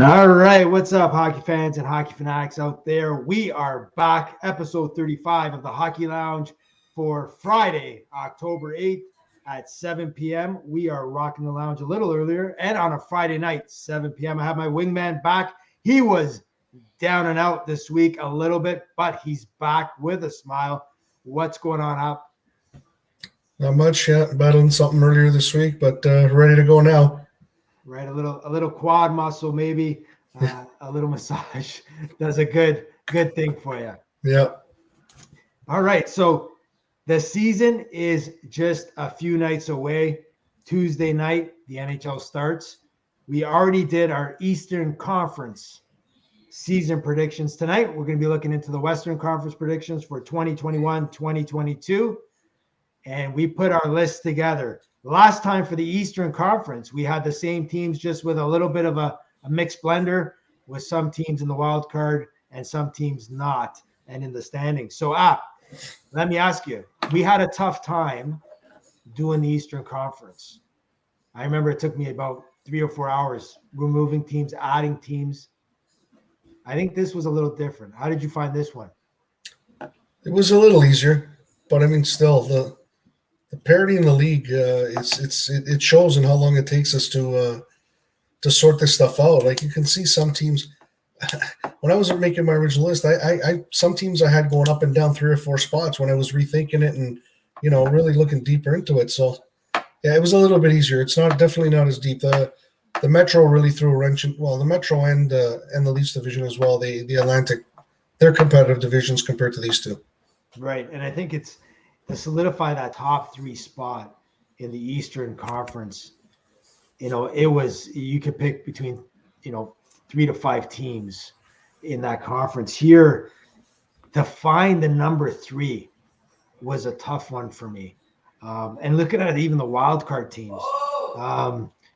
All right, what's up, hockey fans and hockey fanatics out there? We are back, episode 35 of the Hockey Lounge for Friday, October 8th at 7 p.m. We are rocking the lounge a little earlier and on a Friday night, 7 p.m. I have my wingman back. He was down and out this week a little bit, but he's back with a smile. What's going on, Hap? Not much, yeah. Battling something earlier this week, but ready to go now. Right, a little quad muscle, maybe a little massage does a good thing for you. Yeah. All right, so the season is just a few nights away. Tuesday night, the NHL starts. We already did our Eastern Conference season predictions. Tonight, we're going to be looking into the Western Conference predictions for 2021-2022. And we put our list together. Last time for the Eastern Conference, we had the same teams just with a little bit of a mixed blender with some teams in the wild card and some teams not and in the standings. So, let me ask you, we had a tough time doing the Eastern Conference. I remember it took me about 3 or 4 hours removing teams, adding teams. I think this was a little different. How did you find this one? It was a little easier, but I mean, still, the parity in the league, it shows in how long it takes us to sort this stuff out. Like you can see some teams. When I was making my original list, I some teams I had going up and down 3 or 4 spots when I was rethinking it and really looking deeper into it. So yeah, it was a little bit easier. It's definitely not as deep. The Metro really threw a wrench in. Well, the Metro and the Leafs division as well. The Atlantic, they're competitive divisions compared to these two. Right, and I think it's to solidify that top 3 spot in the Eastern Conference. It was, you could pick between 3 to 5 teams in that conference. Here, to find the number 3 was a tough one for me. And looking at even the wild card teams,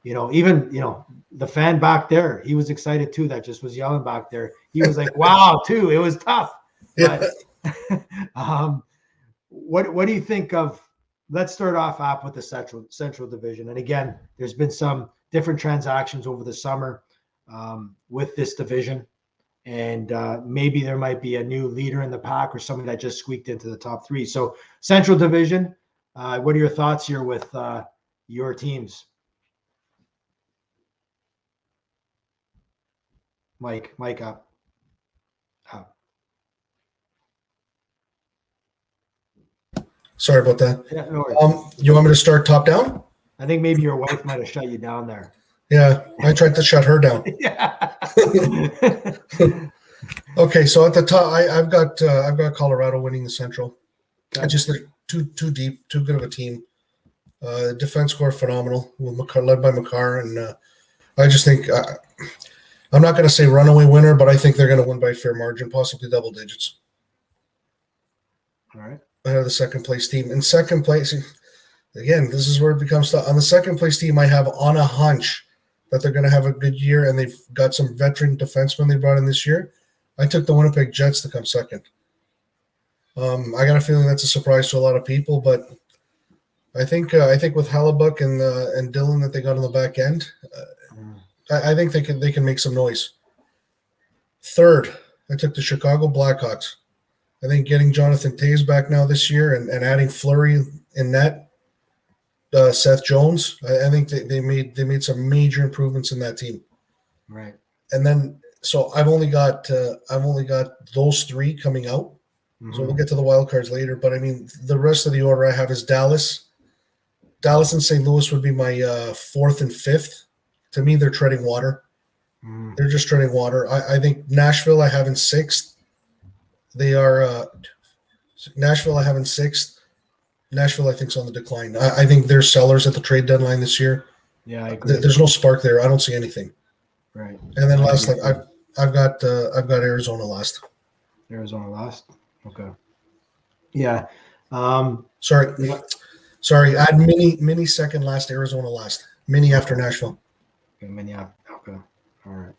even the fan back there, he was excited too. That just was yelling back there. He was like, "Wow!" too. It was tough. Yeah. But, what do you think of? Let's start off with the Central Division. And again, there's been some different transactions over the summer with this division, and maybe there might be a new leader in the pack or somebody that just squeaked into the top 3. So Central Division, what are your thoughts here with your teams? Mike up. Sorry about that. Yeah, no worries. You want me to start top down? I think maybe your wife might have shut you down there. Yeah, I tried to shut her down. Yeah. Okay, so at the top, I've got Colorado winning the Central. Okay. They're too deep, too good of a team. Defense core phenomenal, led by Makar, and I just think I'm not going to say runaway winner, but I think they're going to win by a fair margin, possibly double digits. All right. Ahead of the second place team. In second place, again, this is where it becomes tough. On the second place team, I have on a hunch that they're going to have a good year, and they've got some veteran defensemen they brought in this year. I took the Winnipeg Jets to come second. I got a feeling that's a surprise to a lot of people, but I think with Hellebuyck and Dillon that they got on the back end, I think they can make some noise. Third, I took the Chicago Blackhawks. I think getting Jonathan Toews back now this year and adding Fleury in net, Seth Jones, I think they made some major improvements in that team. Right. And then so I've only got those 3 coming out. Mm-hmm. So we'll get to the wild cards later. But I mean, the rest of the order I have is Dallas. Dallas and St. Louis would be my 4th and 5th. To me, they're treading water. Mm. They're just treading water. I think Nashville I have in 6th. They are Nashville I have in 6th. Nashville I think is on the decline. I think they're sellers at the trade deadline this year. Yeah, I agree. There's no spark there. I don't see anything. Right. And then last, I've got Arizona last. Arizona last. Okay. Yeah. Sorry. Add mini second last. Arizona last. Mini after Nashville. Okay, mini after. Okay. All right.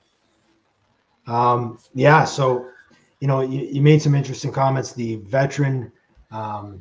Yeah. So, you made some interesting comments. The veteran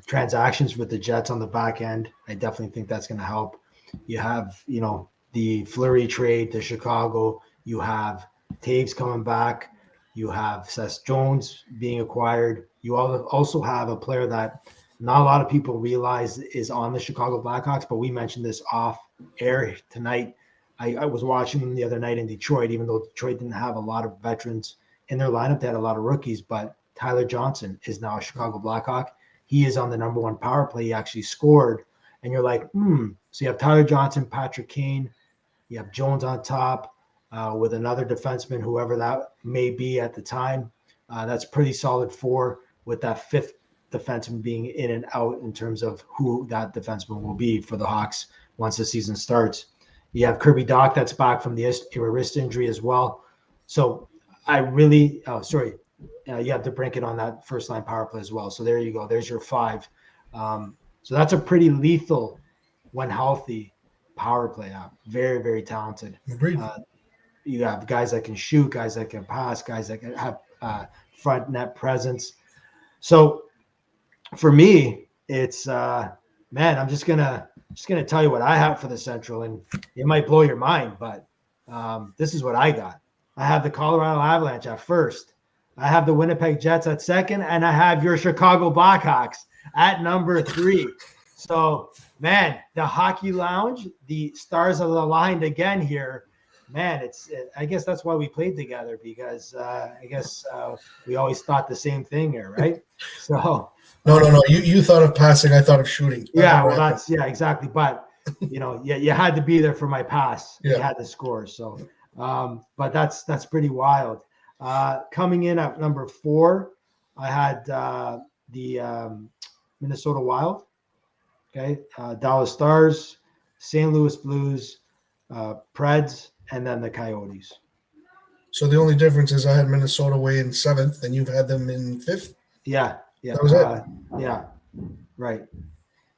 transactions with the Jets on the back end, I definitely think that's going to help. You have, the Fleury trade to Chicago. You have Taves coming back. You have Seth Jones being acquired. You also have a player that not a lot of people realize is on the Chicago Blackhawks, but we mentioned this off air tonight. I was watching them the other night in Detroit, even though Detroit didn't have a lot of veterans in their lineup. They had a lot of rookies, but Tyler Johnson is now a Chicago Blackhawk. He is on the number one power play. He actually scored. And you're like, So you have Tyler Johnson, Patrick Kane. You have Jones on top with another defenseman, whoever that may be at the time. That's pretty solid four, with that fifth defenseman being in and out in terms of who that defenseman will be for the Hawks once the season starts. You have Kirby Dach that's back from the wrist injury as well. So I really, you have DeBrincat on that first line power play as well. So there you go. There's your five. So that's a pretty lethal, when healthy, power play app. Very, very talented. Agreed. You have guys that can shoot, guys that can pass, guys that can have front net presence. So for me, it's I'm just gonna tell you what I have for the Central, and it might blow your mind, but this is what I got. I have the Colorado Avalanche at first. I have the Winnipeg Jets at second, and I have your Chicago Blackhawks at number 3. So, man, the Hockey Lounge, the stars are aligned again here. Man, I guess that's why we played together, because we always thought the same thing here, right? So no. You thought of passing, I thought of shooting. Yeah, well, exactly. But you had to be there for my pass. Yeah. You had to score. So, but that's pretty wild. Coming in at number 4, I had the Minnesota Wild. Okay, Dallas Stars, St. Louis Blues, Preds, and then the Coyotes. So the only difference is I had Minnesota way in 7th, and you've had them in 5th? Yeah. That was it? Yeah, right.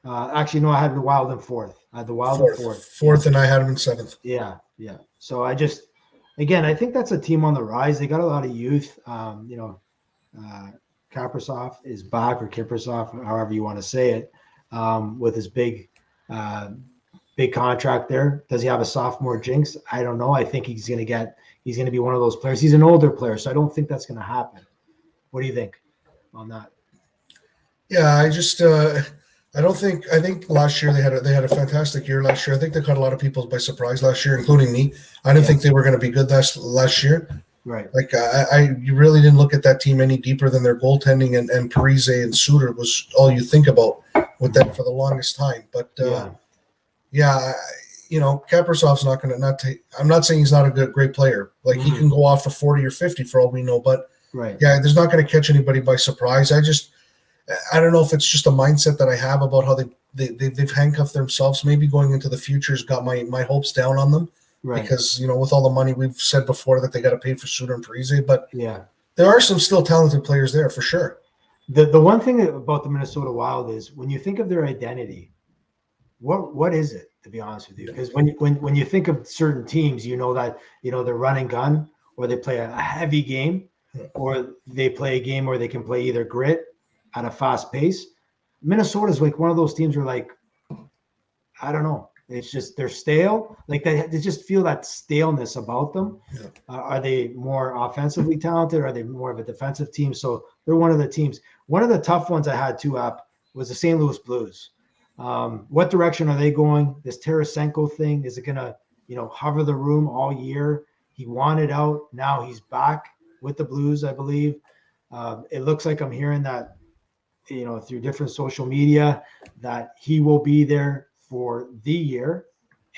Actually, no, I had the Wild in 4th. I had the Wild in 4th. 4th, and I had them in 7th. Yeah. So I think that's a team on the rise. They got a lot of youth. Kaprizov is back, or Kiprasov, however you want to say it, with his big contract there. Does he have a sophomore jinx? I don't know. I think he's going to be one of those players. He's an older player, so I don't think that's going to happen. What do you think on that? Yeah, I think last year they had a fantastic year last year. I think they caught a lot of people by surprise last year, including me. I didn't think they were going to be good last year. Right. Like you really didn't look at that team any deeper than their goaltending, and Parise and Suter was all you think about with them for the longest time. But Kaprizov's not going to take. I'm not saying he's not a great player. Like he can go off for 40 or 50 for all we know. But there's not going to catch anybody by surprise. I don't know if it's just a mindset that I have about how they've handcuffed themselves. Maybe going into the future's got my hopes down on them, because with all the money we've said before that they got to pay for Suter and Parise, but there are some still talented players there for sure. The one thing about the Minnesota Wild is, when you think of their identity, what is it, to be honest with you? Because when you think of certain teams, that they're run and gun, or they play a heavy game, or they play a game where they can play either grit at a fast pace. Minnesota's like one of those teams where, like, I don't know. It's just they're stale. Like they just feel that staleness about them. Yeah. Are they more offensively talented? Or are they more of a defensive team? So they're one of the teams. One of the tough ones I had too up was the St. Louis Blues. What direction are they going? This Tarasenko thing, is it going to, hover the room all year? He wanted out. Now he's back with the Blues, I believe. It looks like I'm hearing that, through different social media, that he will be there for the year.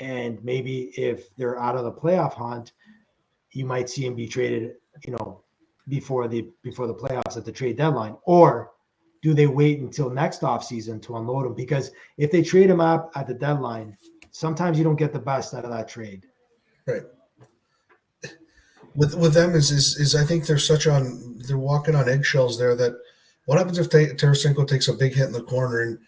And maybe if they're out of the playoff hunt, you might see him be traded, before the playoffs at the trade deadline. Or do they wait until next offseason to unload him? Because if they trade him up at the deadline, sometimes you don't get the best out of that trade. Right. With them is I think they're walking on eggshells there. That what happens if Tarasenko takes a big hit in the corner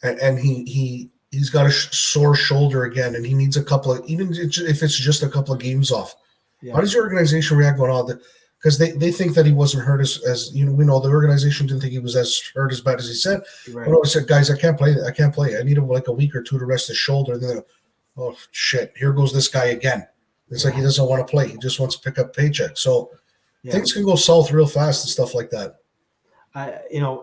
and he's got a sore shoulder again, and he needs a couple of, even if it's just a couple of games off. Yeah. How does your organization react going on? Because they think that he wasn't hurt as we know the organization didn't think he was as hurt as bad as he said. Right. But I said, guys, I can't play. I need like a week or two to rest his shoulder. And then, oh shit, here goes this guy again. It's like he doesn't want to play. He just wants to pick up paycheck. So things can go south real fast and stuff like that.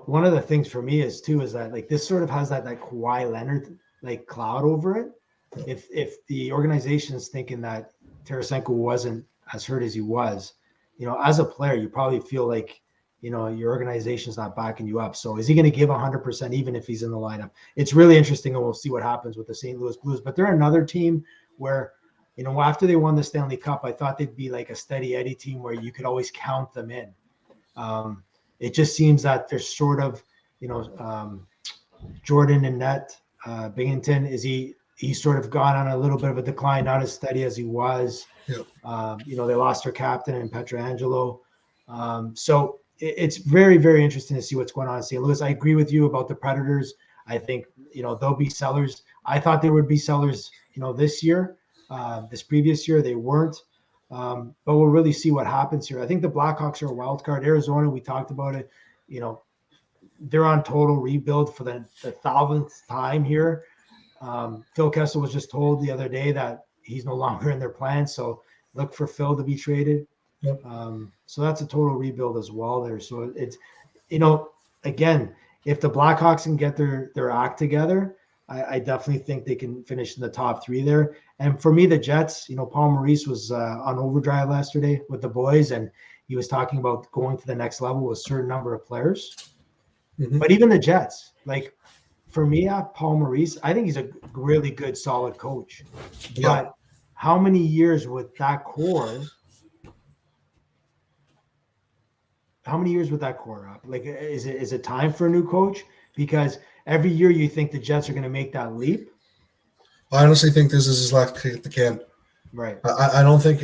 One of the things for me is that like this sort of has that like Kawhi Leonard like cloud over it. If the organization is thinking that Tarasenko wasn't as hurt as he was, as a player, you probably feel like, your organization's not backing you up. So is he going to give 100% even if he's in the lineup? It's really interesting, and we'll see what happens with the St. Louis Blues. But they're another team where, after they won the Stanley Cup, I thought they'd be like a steady Eddie team where you could always count them in. It just seems that there's sort of, Jordan and net, Binghamton, he's sort of gone on a little bit of a decline, not as steady as he was. Yeah. They lost their captain in Pietrangelo. So it's very, very interesting to see what's going on in St. Louis. I agree with you about the Predators. I think, they'll be sellers. I thought they would be sellers, this year. This previous year, they weren't. But we'll really see what happens here. I think the Blackhawks are a wild card. Arizona, we talked about it. They're on total rebuild for the 1,000th time here. Phil Kessel was just told the other day that he's no longer in their plans. So look for Phil to be traded. Yep. So that's a total rebuild as well there. So it's, again, if the Blackhawks can get their act together, I definitely think they can finish in the top 3 there. And for me, the Jets, Paul Maurice was on overdrive yesterday with the boys, and he was talking about going to the next level with a certain number of players. Mm-hmm. But even the Jets, like for me, Paul Maurice, I think he's a really good, solid coach. Yeah. But how many years with that core? How many years with that core up? Like, is it time for a new coach? Because every year you think the Jets are going to make that leap. I honestly think this is his last kick at the can. Right. I don't think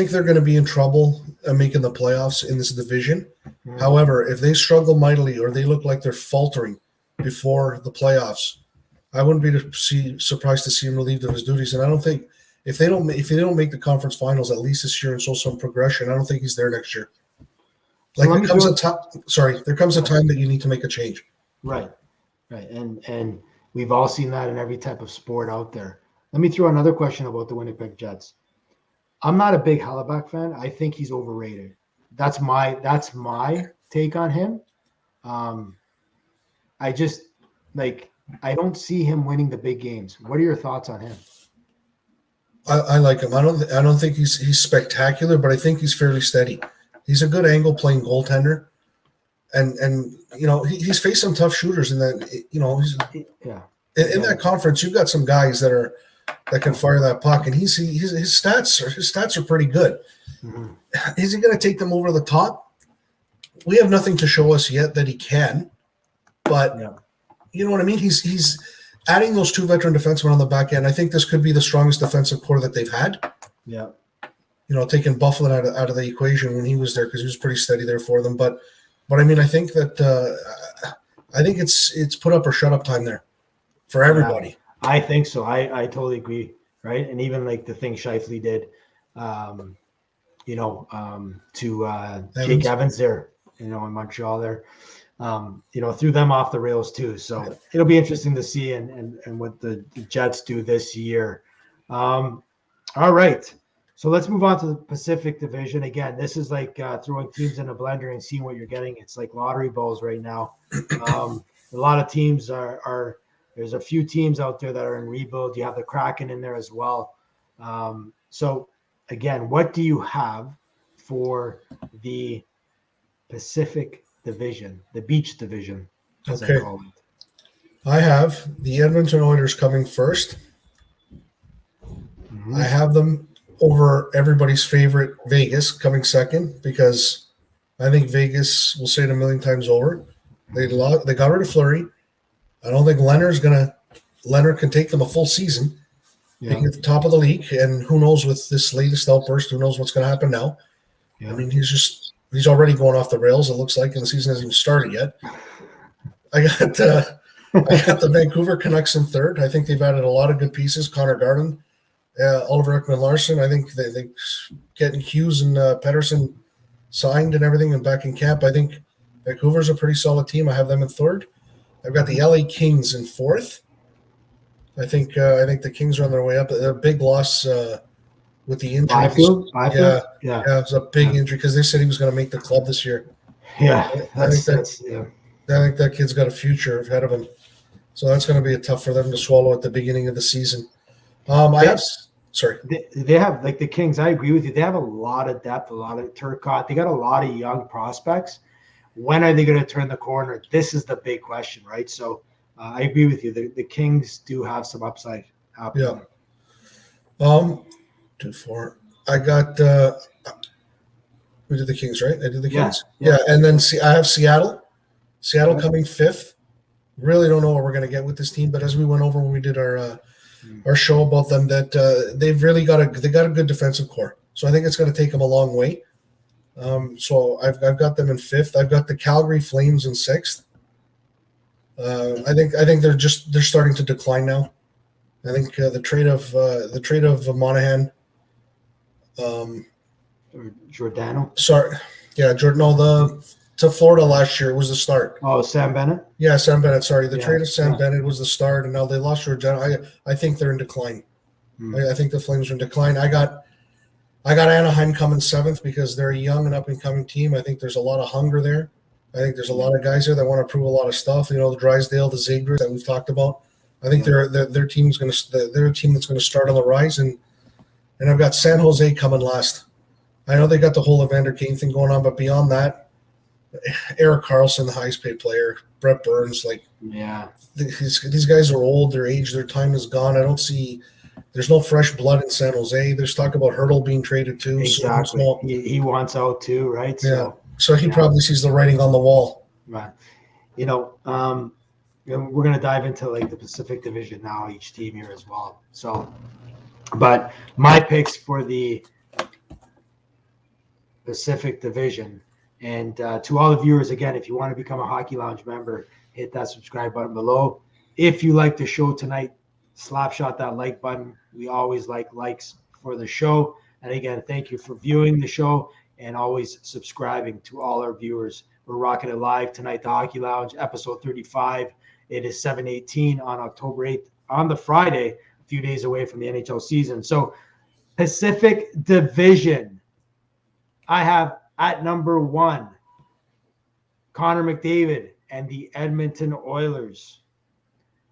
they're going to be in trouble making the playoffs in this division. Mm-hmm. However, if they struggle mightily or they look like they're faltering before the playoffs, I wouldn't be surprised to see him relieved of his duties. And I don't think if they don't make the conference finals at least this year and show some progression, I don't think he's there next year. Like there comes a time that you need to make a change. Right. And we've all seen that in every type of sport out there. Let me throw another question about the Winnipeg Jets. I'm not a big Hellebuyck fan. I think he's overrated. That's my take on him. I don't see him winning the big games. What are your thoughts on him? I like him. I don't think he's spectacular, but I think he's fairly steady. He's a good angle playing goaltender, and he's faced some tough shooters in that. In that conference, you've got some guys that can fire that puck, and his stats are pretty good. Mm-hmm. Is he going to take them over the top? We have nothing to show us yet that he can, but you know what I mean. He's adding those 2 veteran defensemen on the back end. I think this could be the strongest defensive core that they've had. Yeah. Taking Bufflin out of the equation when he was there because he was pretty steady there for them. But I mean, I think it's put up or shut up time there for everybody. Yeah, I think so. I totally agree. Right. And even like the thing Scheifele did, to Jake Evans there, in Montreal there, threw them off the rails too. So it'll be interesting to see and what the Jets do this year. All right. So let's move on to the Pacific Division. Again, this is like throwing teams in a blender and seeing what you're getting. It's like lottery balls right now. A lot of teams are there's a few teams out there that are in rebuild. You have the Kraken in there as well. So again, what do you have for the Pacific Division, the Beach Division, as I call it? I have the Edmonton Oilers coming first. Mm-hmm. I have them over everybody's favorite Vegas coming second because I think Vegas will say it a million times over. They got rid of Fleury. I don't think Leonard can take them a full season. Yeah. Being at the top of the league, and who knows with this latest outburst, who knows what's going to happen now. Yeah. I mean, he's already going off the rails, it looks like, and the season hasn't even started yet. I got the Vancouver Canucks in third. I think they've added a lot of good pieces. Connor Garland, Oliver Ekman-Larsson. I think they getting Hughes and Pettersson signed and everything and back in camp. I think Vancouver's a pretty solid team. I have them in third. I've got the LA Kings in fourth. I think the Kings are on their way up. A big loss with the injuries. Byfield? Yeah, Yeah. yeah, it was a big injury because they said he was going to make the club this year. Yeah. I think Yeah. that kid's got a future ahead of him. So that's going to be tough for them to swallow at the beginning of the season. Sorry. They have, like the Kings, I agree with you. They have a lot of depth, a lot of Turcotte. They got a lot of young prospects. When are they going to turn the corner? This is the big question, right? So I agree with you. The Kings do have some upside happening. Yeah. 2-4. I got we did the Kings, right? I did the Kings. Yeah. And then I have Seattle. Seattle coming 5th. Really don't know what we're going to get with this team, but as we went over when we did our show about them, that they've really got a good defensive core. So I think it's going to take them a long way. So I've got them in 5th. I've got the Calgary Flames in 6th. I think they're starting to decline now. I think the trade of Monahan. Giordano. Sorry, yeah, Jordan. No, to Florida last year was the start. Oh, Sam Bennett. Yeah, Sam Bennett. Sorry, the trade of Sam Bennett was the start, and now they lost Giordano. I think they're in decline. I think the Flames are in decline. I got Anaheim coming 7th because they're a young and up and coming team. I think there's a lot of hunger there. I think there's a lot of guys there that want to prove a lot of stuff. You know, the Drysdale, the Zegras that we've talked about. I think they're a team that's going to start on the rise, and I've got San Jose coming last. I know they got the whole Evander Kane thing going on, but beyond that, Erik Karlsson, the highest paid player, Brett Burns, these guys are old, their age, their time is gone. I don't see. There's no fresh blood in San Jose. There's talk about Hurdle being traded too. Exactly. So he wants out too, right? Yeah. So he probably sees the writing on the wall. Right. We're going to dive into like the Pacific Division now, each team here as well. So, but my picks for the Pacific Division, and to all the viewers, again, if you want to become a Hockey Lounge member, hit that subscribe button below. If you like the show tonight, slapshot that like button. We always like likes for the show. And again, thank you for viewing the show and always subscribing to all our viewers. We're rocking it live tonight, the Hockey Lounge, episode 35. It is 7/18 on October 8th on the Friday, a few days away from the NHL season. So Pacific Division, I have at number 1, Connor McDavid and the Edmonton Oilers.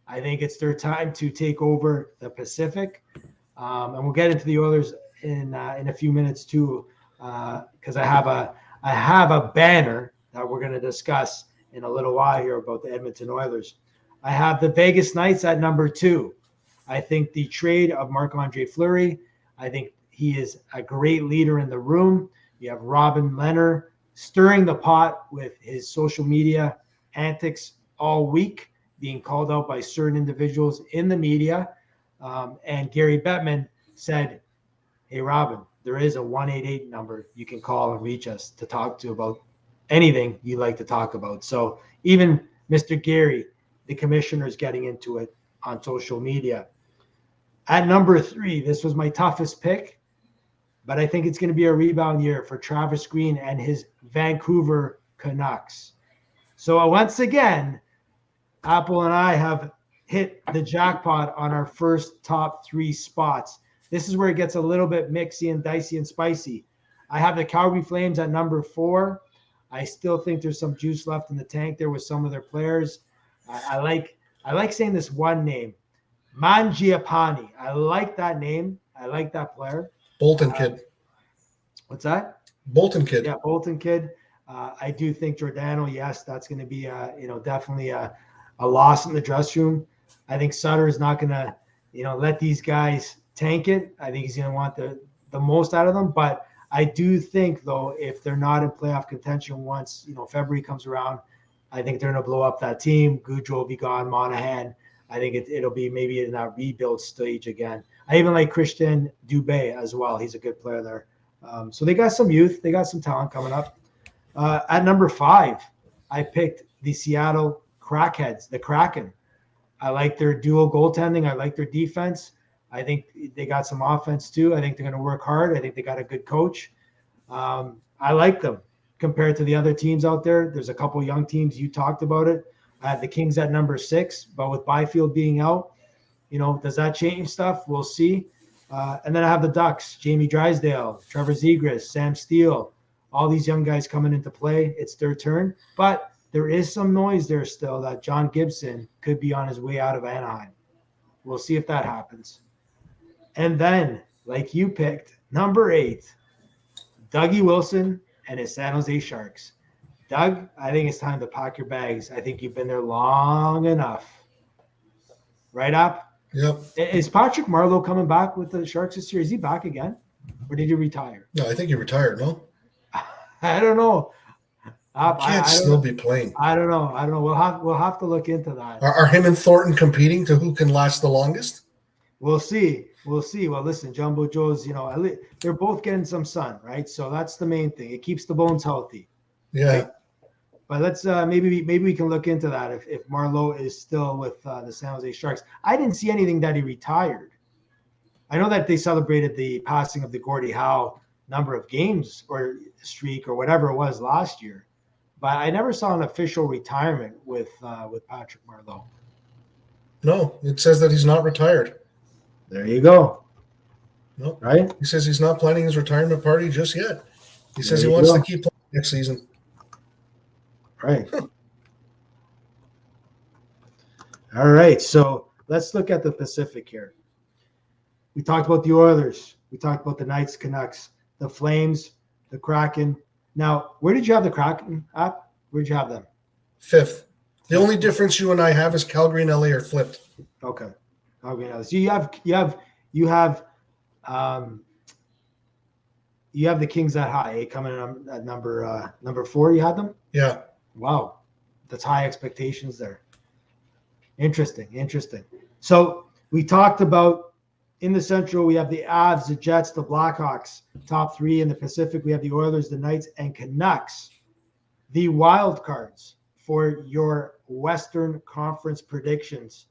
I think it's their time to take over the Pacific. And we'll get into the Oilers in a few minutes too, because I have a banner that we're going to discuss in a little while here about the Edmonton Oilers. I have the Vegas Knights at number 2. I think the trade of Marc-Andre Fleury, I think he is a great leader in the room. You have Robin Lehner stirring the pot with his social media antics all week, being called out by certain individuals in the media. And Gary Bettman said, hey, Robin, there is a 188 number you can call and reach us to talk to about anything you like to talk about. So even Mr. Gary, the commissioner, is getting into it on social media. At number 3, this was my toughest pick, but I think it's going to be a rebound year for Travis Green and his Vancouver Canucks. So once again, Apple and I have hit the jackpot on our first top 3 spots. This is where it gets a little bit mixy and dicey and spicy. I have the Calgary Flames at number 4. I still think there's some juice left in the tank there with some of their players. I like saying this one name, Mangiapane. I like that name. I like that player. Bolton kid. What's that? Bolton kid. Yeah, Bolton kid. I do think Giordano, yes, that's going to be definitely a loss in the dressing room. I think Sutter is not going to let these guys tank it. I think he's going to want the most out of them. But I do think, though, if they're not in playoff contention once February comes around, I think they're going to blow up that team. Goudreau will be gone. Monahan. I think it'll be maybe in that rebuild stage again. I even like Christian Dubé as well. He's a good player there. So they got some youth. They got some talent coming up. At number 5, I picked the Seattle Crackheads, the Kraken. I like their dual goaltending. I like their defense. I think they got some offense too. I think they're going to work hard. I think they got a good coach. I like them compared to the other teams out there. There's a couple young teams. You talked about it. I have the Kings at number 6, but with Byfield being out, Does that change stuff? We'll see. And then I have the Ducks, Jamie Drysdale, Trevor Zegras, Sam Steele, all these young guys coming into play. It's their turn. But there is some noise there still that John Gibson could be on his way out of Anaheim. We'll see if that happens. And then, like you picked, number 8, Dougie Wilson and his San Jose Sharks. Doug, I think it's time to pack your bags. I think you've been there long enough. Right up? Yep. Is Patrick Marleau coming back with the Sharks this year? Is he back again? Or did he retire? No, I think he retired, no? I don't know. Can't still be playing. I don't know. We'll have to look into that. Are him and Thornton competing to who can last the longest? We'll see. Well, listen, Jumbo Joe's, they're both getting some sun, right? So that's the main thing. It keeps the bones healthy. Yeah. Right? But let's maybe we can look into that if Marleau is still with the San Jose Sharks. I didn't see anything that he retired. I know that they celebrated the passing of the Gordie Howe number of games or streak or whatever it was last year, but I never saw an official retirement with Patrick Marleau. No, it says that he's not retired. There you go. Nope. Right? He says he's not planning his retirement party just yet. He says he wants to keep playing next season. Right. All right. So let's look at the Pacific here. We talked about the Oilers. We talked about the Knights, Canucks, the Flames, the Kraken. Now, where did you have the Kraken at? Where did you have them? 5th. The only difference you and I have is Calgary and LA are flipped. Okay. Okay. So you have the Kings that high, coming in at number 4. You had them? Yeah. Wow. That's high expectations there. Interesting. So we talked about in the Central, we have the Avs, the Jets, the Blackhawks, top 3. In the Pacific, we have the Oilers, the Knights, and Canucks. The wild cards for your Western Conference predictions.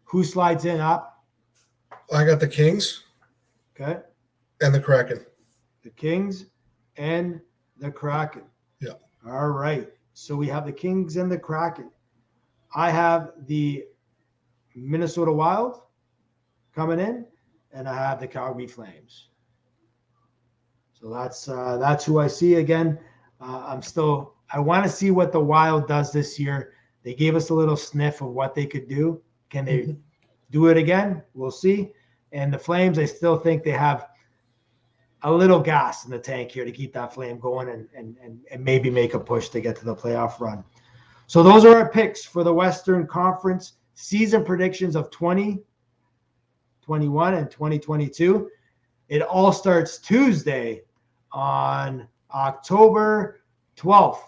Who slides in up? I got the Kings. Okay. And the Kraken. The Kings and the Kraken. Yeah. All right. So we have the Kings and the Kraken. I have the Minnesota Wild coming in, and I have the Calgary Flames. So that's who I see. Again, I want to see what the Wild does this year. They gave us a little sniff of what they could do. Can they do it again? We'll see. And the Flames, I still think they have a little gas in the tank here to keep that flame going and maybe make a push to get to the playoff run. So those are our picks for the Western Conference season predictions of 2021 and 2022. It all starts Tuesday on October 12th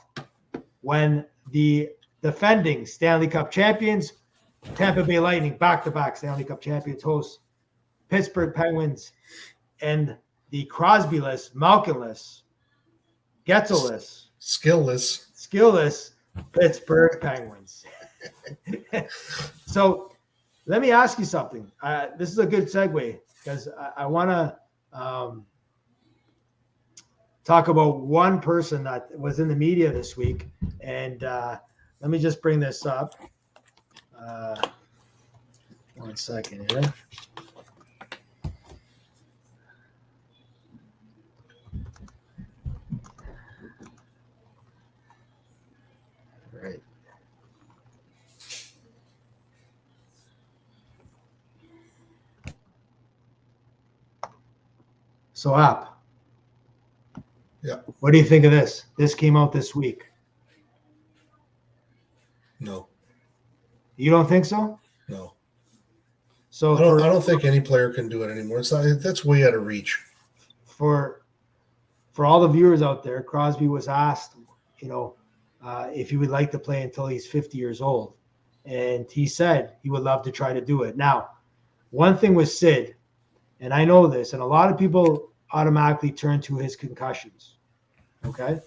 when the defending Stanley Cup champions, Tampa Bay Lightning, back-to-back Stanley Cup champions, host Pittsburgh Penguins, and the Crosby-less, Malkin-less, Getzel-less, skillless Pittsburgh Penguins. So let me ask you something. This is a good segue because I want to talk about one person that was in the media this week. And let me just bring this up. 1 second here. Right. So, App. Yeah. What do you think of this? This came out this week. No. You don't think so? No. So I don't think any player can do it anymore. It's not. That's way out of reach. For all the viewers out there, Crosby was asked, if he would like to play until he's 50 years old, and he said he would love to try to do it. Now, one thing with Sid, and I know this, and a lot of people automatically turn to his concussions. Okay,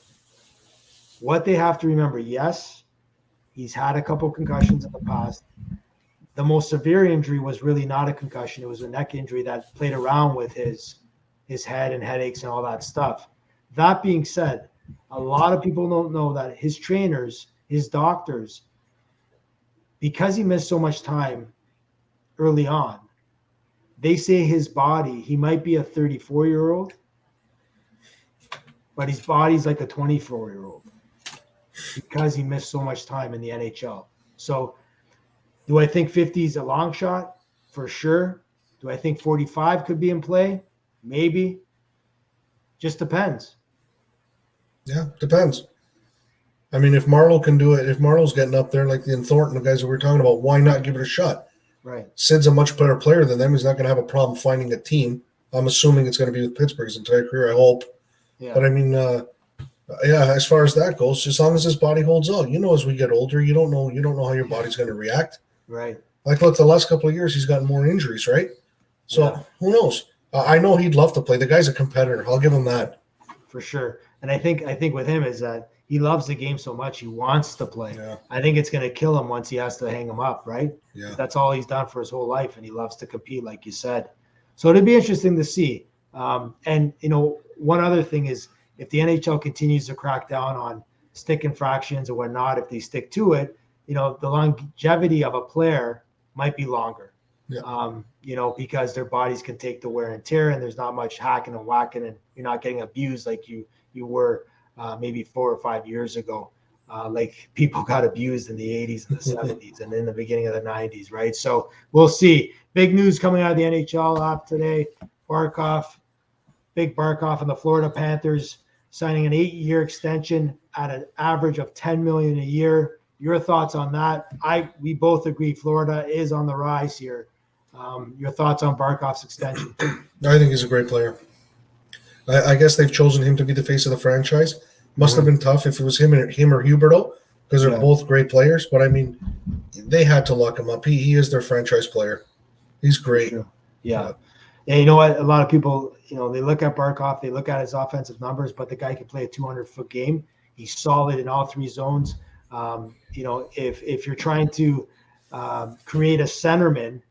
what they have to remember, yes, he's had a couple concussions in the past. The most severe injury was really not a concussion. It was a neck injury that played around with his head and headaches and all that stuff. That being said, a lot of people don't know that his trainers, his doctors, because he missed so much time early on, they say his body, he might be a 34-year-old, but his body's like a 24-year-old because he missed so much time in the NHL. So do I think 50 is a long shot? For sure. Do I think 45 could be in play? Maybe. Just depends. Yeah, depends. I mean, if Marlowe can do it, if Marlowe's getting up there like the Thornton, the guys that we were talking about, why not give it a shot? Right. Sid's a much better player than them. He's not going to have a problem finding a team. I'm assuming it's going to be with Pittsburgh his entire career, I hope. Yeah. But I mean, yeah, as far as that goes, as long as his body holds out, as we get older, you don't know how your body's going to react. Right. Like, look, the last couple of years, he's gotten more injuries, right? So who knows? I know he'd love to play. The guy's a competitor. I'll give him that. For sure. And I think with him is that he loves the game so much he wants to play. Yeah. I think it's going to kill him once he has to hang him up, right? Yeah. That's all he's done for his whole life, and he loves to compete, like you said. So it'd be interesting to see. And one other thing is, if the NHL continues to crack down on stick infractions or whatnot, if they stick to it, the longevity of a player might be longer. Yeah. Because their bodies can take the wear and tear, and there's not much hacking and whacking, and you're not getting abused like you were maybe 4 or 5 years ago. Like people got abused in the 80s and the 70s and in the beginning of the 90s, right? So we'll see. Big news coming out of the NHL app today. Big Barkov and the Florida Panthers signing an 8-year extension at an average of $10 million a year. Your thoughts on that? We both agree Florida is on the rise here. Your thoughts on Barkov's extension? I think he's a great player. I guess they've chosen him to be the face of the franchise. Must have been tough if it was him or Huberdeau, because they're both great players. But I mean, they had to lock him up. He is their franchise player. He's great. Sure. Yeah. And you know what? A lot of people, they look at Barkov, they look at his offensive numbers, but the guy can play a 200-foot game. He's solid in all three zones. If you're trying to create a centerman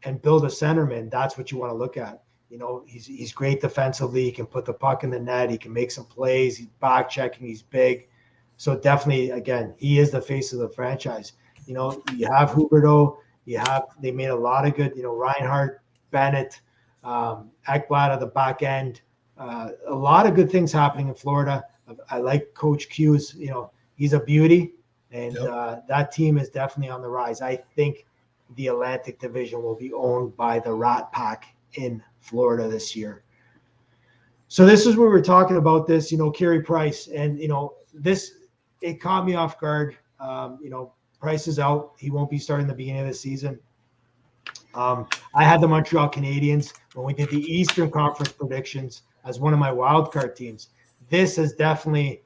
and build a centerman, that's what you want to look at. He's great defensively. He can put the puck in the net. He can make some plays. He's back checking. He's big. So definitely, again, he is the face of the franchise. You have Huberdeau. They made a lot of good, Reinhart, Bennett, Ekblad at the back end. A lot of good things happening in Florida. I like Coach Q's, he's a beauty. And that team is definitely on the rise. I think the Atlantic Division will be owned by the Rat Pack in Florida this year. So this is where we're talking about this, Carey Price. And, it caught me off guard. Price is out. He won't be starting the beginning of the season. I had the Montreal Canadiens when we did the Eastern Conference predictions as one of my wildcard teams. This is definitely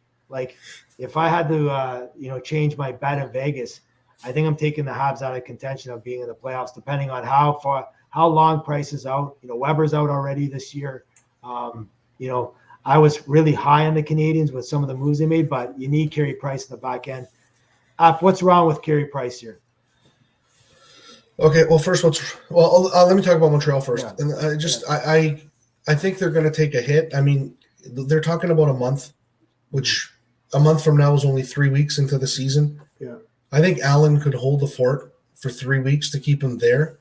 if I had to, change my bet in Vegas, I think I'm taking the Habs out of contention of being in the playoffs, depending on how long Price is out. Weber's out already this year. I was really high on the Canadiens with some of the moves they made, but you need Carey Price in the back end. What's wrong with Carey Price here? Okay, well, first, let me talk about Montreal first. Yeah. And I think they're going to take a hit. I mean, they're talking about a month, which a month from now is only 3 weeks into the season. Yeah. I think Allen could hold the fort for 3 weeks to keep him there.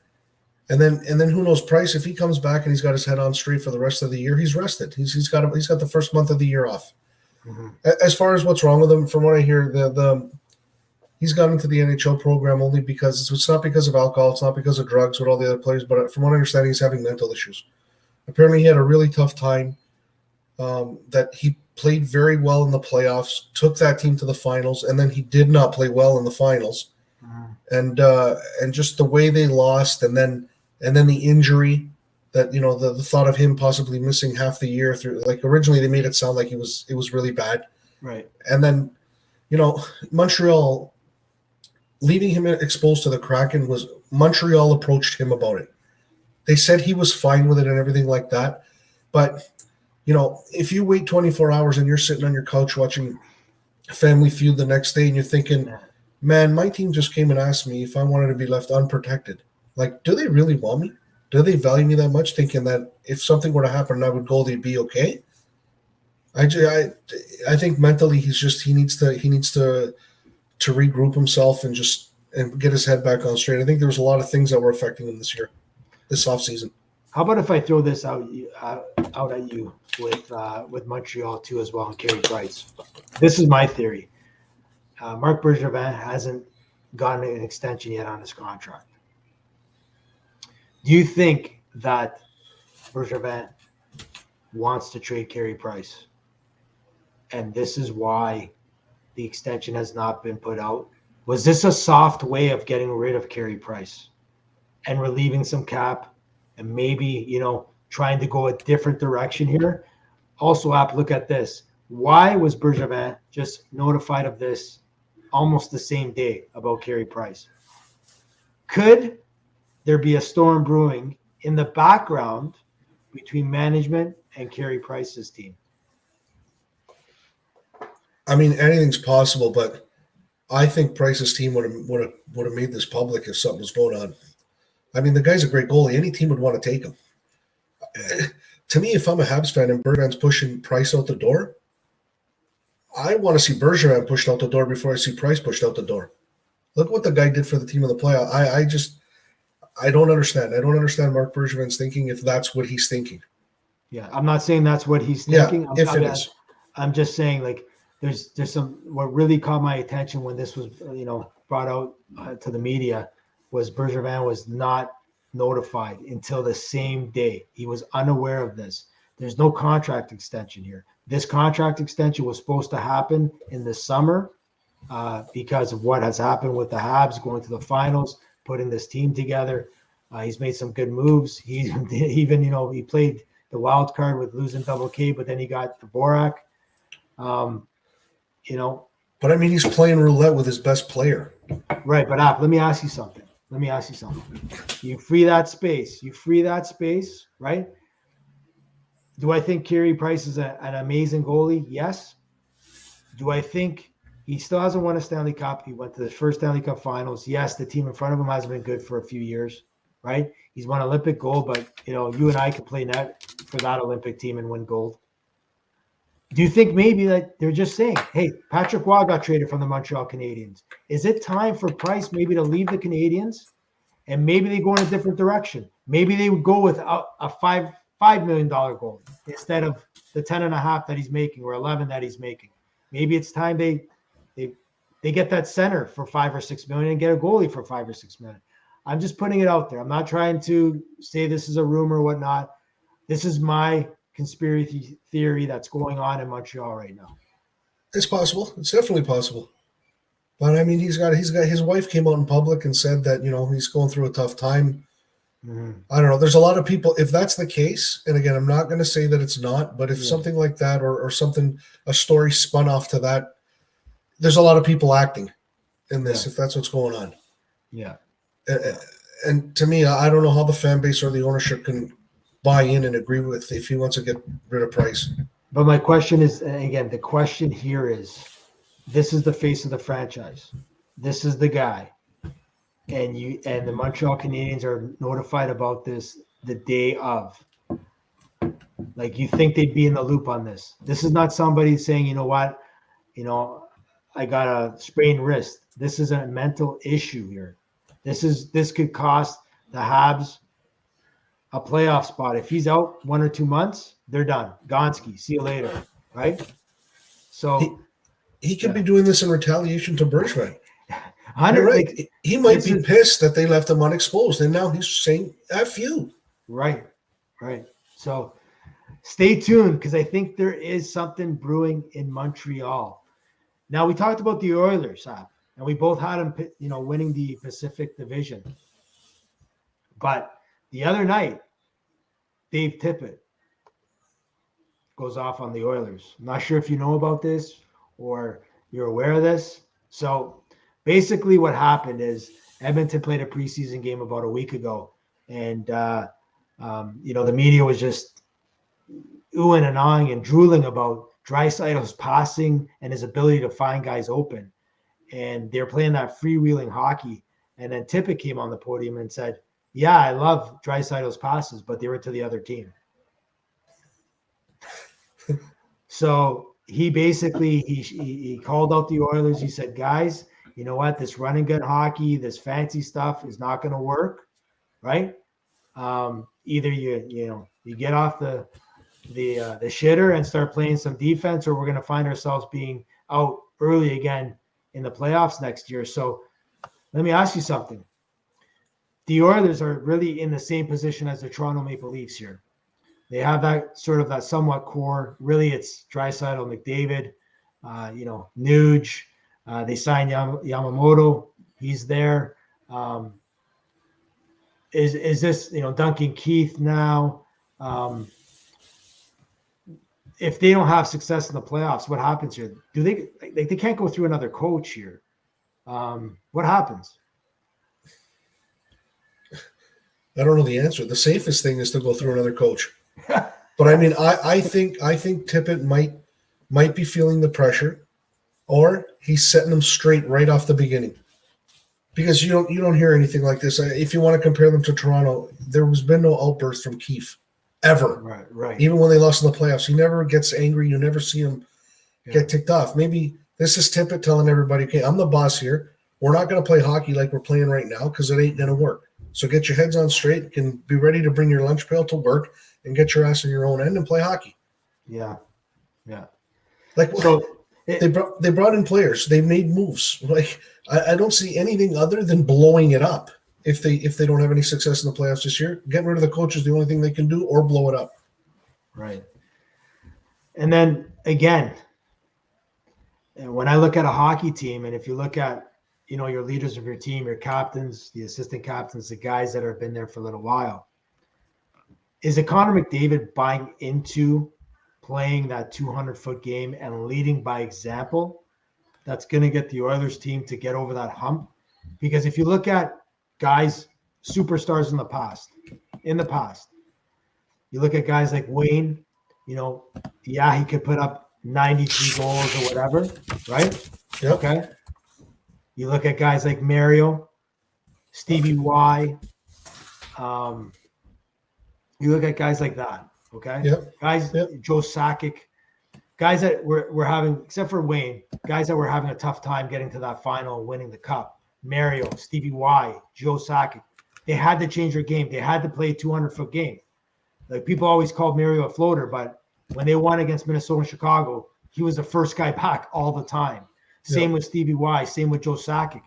And then who knows, Price, if he comes back and he's got his head on straight for the rest of the year, he's rested. He's got the first month of the year off. Mm-hmm. As far as what's wrong with him, from what I hear, he's got into the NHL program only because it's not because of alcohol, it's not because of drugs with all the other players, but from what I understand, he's having mental issues. Apparently, he had a really tough time. That he played very well in the playoffs, took that team to the finals, and then he did not play well in the finals. Mm-hmm. And just the way they lost, and then the injury, that the thought of him possibly missing half the year through, originally they made it sound like it was really bad, right? And then Montreal leaving him exposed to the Kraken was Montreal approached him about it. They said he was fine with it and everything like that, but if you wait 24 hours and you're sitting on your couch watching Family Feud the next day and you're thinking, man, my team just came and asked me if I wanted to be left unprotected. Do they really want me? Do they value me that much, thinking that if something were to happen and I would go, they'd be okay? I think mentally he needs to regroup himself and just and get his head back on straight. I think there was a lot of things that were affecting him this offseason. How about if I throw this out at you with Montreal too as well and Carey Price? This is my theory. Marc Bergevin hasn't gotten an extension yet on his contract. Do you think that Bergevin wants to trade Carey Price? And this is why the extension has not been put out. Was this a soft way of getting rid of Carey Price and relieving some cap and maybe, trying to go a different direction here? Also, look at this. Why was Bergevin just notified of this almost the same day about Carey Price? Could there be a storm brewing in the background between management and Carey Price's team? I mean, anything's possible, but I think Price's team would have made this public if something was going on. I mean, the guy's a great goalie. Any team would want to take him. To me, if I'm a Habs fan and Bergevin's pushing Price out the door, I want to see Bergevin pushed out the door before I see Price pushed out the door. Look what the guy did for the team in the playoff. I don't understand. I don't understand Marc Bergevin's thinking if that's what he's thinking. Yeah, I'm not saying that's what he's thinking. Yeah, I'm just saying, like, there's some, what really caught my attention when this was, brought out to the media was Bergevin was not notified until the same day. He was unaware of this. There's no contract extension here. This contract extension was supposed to happen in the summer because of what has happened with the Habs going to the finals, putting this team together. He's made some good moves. He even, he played the wild card with losing Double K, but then he got the Borak. But I mean, he's playing roulette with his best player. Right, but let me ask you something. You free that space, right? Do I think Carey Price is an amazing goalie? Yes. Do I think he still hasn't won a Stanley Cup? He went to the first Stanley Cup finals. Yes, the team in front of him hasn't been good for a few years, right? He's won Olympic gold, but, you and I could play net for that Olympic team and win gold. Do you think maybe that they're just saying, hey, Patrick Roy got traded from the Montreal Canadiens. Is it time for Price maybe to leave the Canadiens and maybe they go in a different direction? Maybe they would go with a $5 million goal instead of the 10.5 that he's making or 11 that he's making. Maybe it's time they get that center for $5 or $6 million and get a goalie for $5 or $6 million. I'm just putting it out there. I'm not trying to say this is a rumor or whatnot. This is my conspiracy theory that's going on in Montreal right now. It's possible. It's definitely possible. But I mean, he's got his wife came out in public and said that, he's going through a tough time. Mm-hmm. I don't know. There's a lot of people, if that's the case, and again, I'm not going to say that it's not, but if something like that or something, a story spun off to that, there's a lot of people acting in this, if that's what's going on. Yeah. And to me, I don't know how the fan base or the ownership can buy in and agree with if he wants to get rid of Price. But my question is, again, the question here is, this is the face of the franchise. This is the guy. And the Montreal Canadiens are notified about this the day of. Like, you think they'd be in the loop on this. This is not somebody saying, you know what, I got a sprained wrist. This is a mental issue here. This could cost the Habs a playoff spot. If he's out 1 or 2 months, they're done. Gonski, see you later, right? So he could be doing this in retaliation to Bergevin. You're right. He might be pissed that they left him unexposed, and now he's saying F you. Right. So stay tuned, because I think there is something brewing in Montreal. Now, we talked about the Oilers, and we both had them, winning the Pacific Division. But the other night, Dave Tippett goes off on the Oilers. I'm not sure if you know about this or you're aware of this. So basically what happened is Edmonton played a preseason game about a week ago. And, the media was just oohing and ahhing and drooling about Draisaitl's passing and his ability to find guys open. And they're playing that freewheeling hockey. And then Tippett came on the podium and said, yeah, I love Draisaitl's passes, but they were to the other team. So he basically he called out the Oilers. He said, guys, you know what, this run and gun hockey, this fancy stuff is not going to work, right? Either you get off the shitter and start playing some defense, or we're going to find ourselves being out early again in the playoffs next year. So let me ask you something. The Oilers are really in the same position as the Toronto Maple Leafs here. They have that somewhat core. Really, it's Draisaitl, McDavid, Nuge. They signed Yamamoto. He's there. Is this, Duncan Keith now? If they don't have success in the playoffs, what happens here? Do they can't go through another coach here? What happens? I don't know the answer. The safest thing is to go through another coach. But I mean, I think Tippett might be feeling the pressure, or he's setting them straight right off the beginning. Because you don't hear anything like this. If you want to compare them to Toronto, there has been no outburst from Keefe ever. Right. Even when they lost in the playoffs, he never gets angry. You never see him get ticked off. Maybe this is Tippett telling everybody, okay, I'm the boss here. We're not going to play hockey like we're playing right now because it ain't going to work. So get your heads on straight and be ready to bring your lunch pail to work and get your ass in your own end and play hockey. Yeah. Like, so they brought in players. They made moves. Like, I don't see anything other than blowing it up. If they don't have any success in the playoffs this year, getting rid of the coach is the only thing they can do, or blow it up. Right. And then again, when I look at a hockey team, and if you look at, your leaders of your team, your captains, the assistant captains, the guys that have been there for a little while, is it Connor McDavid buying into playing that 200-foot game and leading by example that's going to get the Oilers team to get over that hump? Because if you look at guys, superstars in the past, you look at guys like Wayne, he could put up 93 goals or whatever, right? Yep. Okay. You look at guys like Mario, Stevie Y. You look at guys like that, okay? Yep. Guys, yep. Joe Sakic, guys that were having, except for Wayne, guys that were having a tough time getting to that final and winning the cup. Mario, Stevie Y, Joe Sakic. They had to change their game. They had to play a 200-foot game. Like, people always called Mario a floater, but when they won against Minnesota and Chicago, he was the first guy back all the time. Same with Stevie Y, same with Joe Sakic.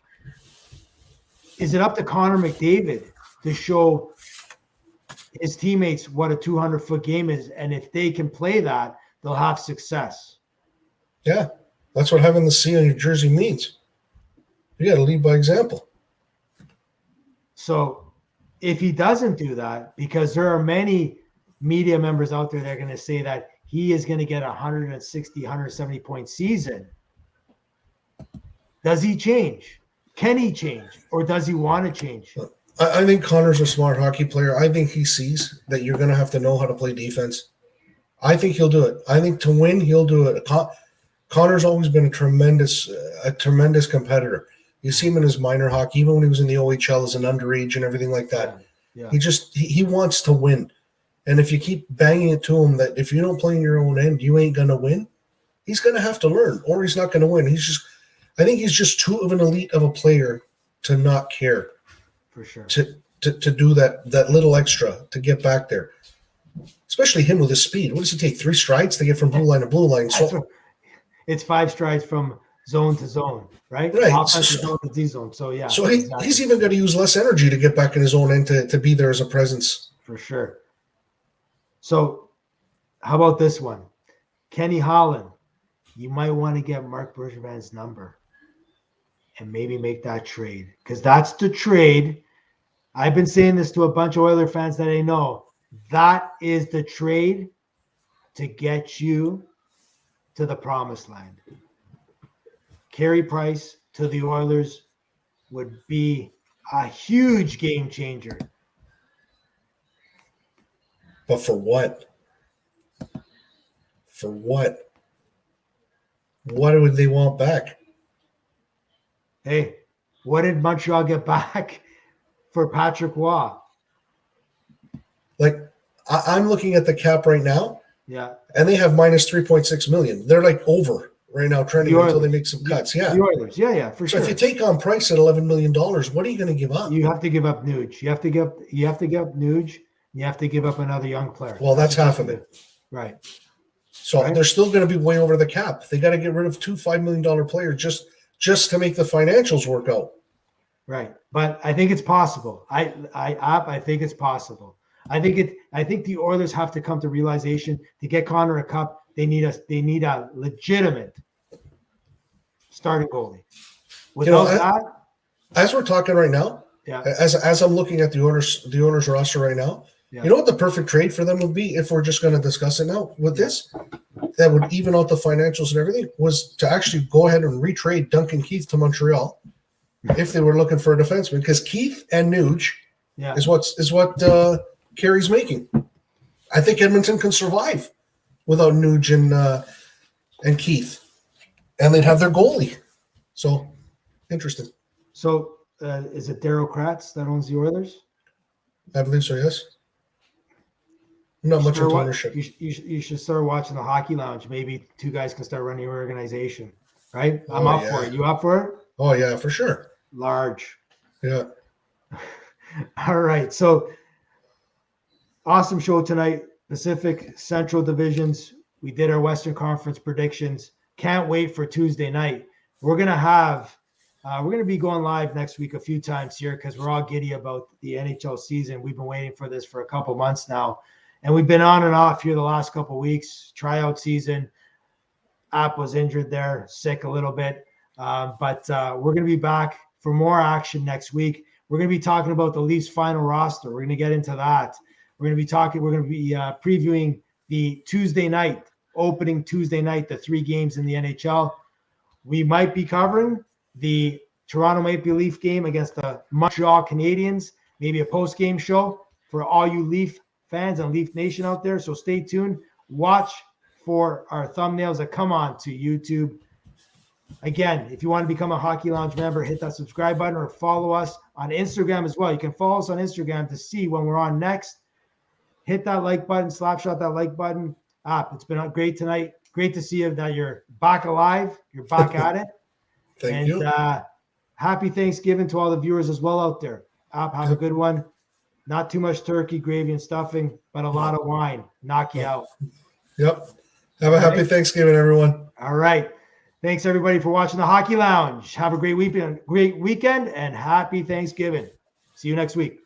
Is it up to Connor McDavid to show his teammates what a 200-foot game is? And if they can play that, they'll have success. Yeah, that's what having the C on your jersey means. You got to lead by example. So if he doesn't do that, because there are many media members out there that are going to say that he is going to get a 160, 170-point season, does he change? Can he change? Or does he want to change? I think Connor's a smart hockey player. I think he sees that you're going to have to know how to play defense. I think he'll do it. I think to win, he'll do it. Connor's always been a tremendous competitor. You see him in his minor hockey, even when he was in the OHL as an underage and everything like that. Yeah. He wants to win. And if you keep banging it to him that if you don't play in your own end, you ain't going to win, he's going to have to learn, or he's not going to win. I think he's just too of an elite of a player to not care. For sure. To do that little extra to get back there. Especially him with his speed. What does he take? 3 strides to get from blue line to blue line? So it's 5 strides from zone to zone, right? Right. Offensive zone to Z zone. So yeah. So he's even got to use less energy to get back in his own end to be there as a presence. For sure. So how about this one? Kenny Holland. You might want to get Marc Bergevin's number and maybe make that trade, because that's the trade. I've been saying this to a bunch of Oiler fans that I know. That is the trade to get you to the promised land. Carey Price to the Oilers would be a huge game changer. But for what? For what? What would they want back? Hey, what did Montreal get back for Patrick Roy? Like, I'm looking at the cap right now. Yeah. And they have minus 3.6 million. They're like over. right now trending until they make some cuts. Yeah. The Oilers. Yeah, for So sure. if you take on Price at $11 million, what are you going to give up? You have to give up Nuge. You have to give up Nuge. You have to give up another young player. Well, that's half of it. Right. So they're still going to be way over the cap. They got to get rid of 2 $5 million players just to make the financials work out. Right. But I think it's possible. I think it's possible. I think the Oilers have to come to realization to get Connor a cup. They need a legitimate starting goalie. Without that, as we're talking right now, yeah. As I'm looking at the owners roster right now, yeah. You know what the perfect trade for them would be if we're just going to discuss it now with this? That would even out the financials and everything, was to actually go ahead and retrade Duncan Keith to Montreal if they were looking for a defenseman, because Keith and Nuge is what Carey's making. I think Edmonton can survive without Nuge and Keith, and they'd have their goalie. So interesting. So is it Daryl Kratz that owns the Oilers? I believe so. Yes. Not much into ownership. You should start watching the Hockey Lounge. Maybe two guys can start running your organization, right? I'm up for it. You up for it? Oh yeah, for sure. Large. Yeah. All right. So awesome show tonight. Pacific Central Divisions. We did our Western Conference predictions. Can't wait for Tuesday night. We're gonna be going live next week a few times here because we're all giddy about the NHL season. We've been waiting for this for a couple months now. And we've been on and off here the last couple of weeks. Tryout season. App was injured there, sick a little bit. But we're going to be back for more action next week. We're going to be talking about the Leafs final roster. We're going to get into that. We're going to be previewing the opening Tuesday night, the 3 games in the NHL. We might be covering the Toronto Maple Leaf game against the Montreal Canadiens, maybe a post-game show for all you Leaf fans and Leaf Nation out there. So stay tuned. Watch for our thumbnails that come on to YouTube. Again, if you want to become a Hockey Lounge member, hit that subscribe button or follow us on Instagram as well. You can follow us on Instagram to see when we're on next. Hit that like button, slapshot that like button. It's been great tonight. Great to see you that you're back alive. You're back at it. Thank you. Happy Thanksgiving to all the viewers as well out there. Have a good one. Not too much turkey, gravy, and stuffing, but a lot of wine. Knock you out. Yep. Have a happy Thanksgiving, everyone. All right. Thanks, everybody, for watching the Hockey Lounge. Have a great weekend, and happy Thanksgiving. See you next week.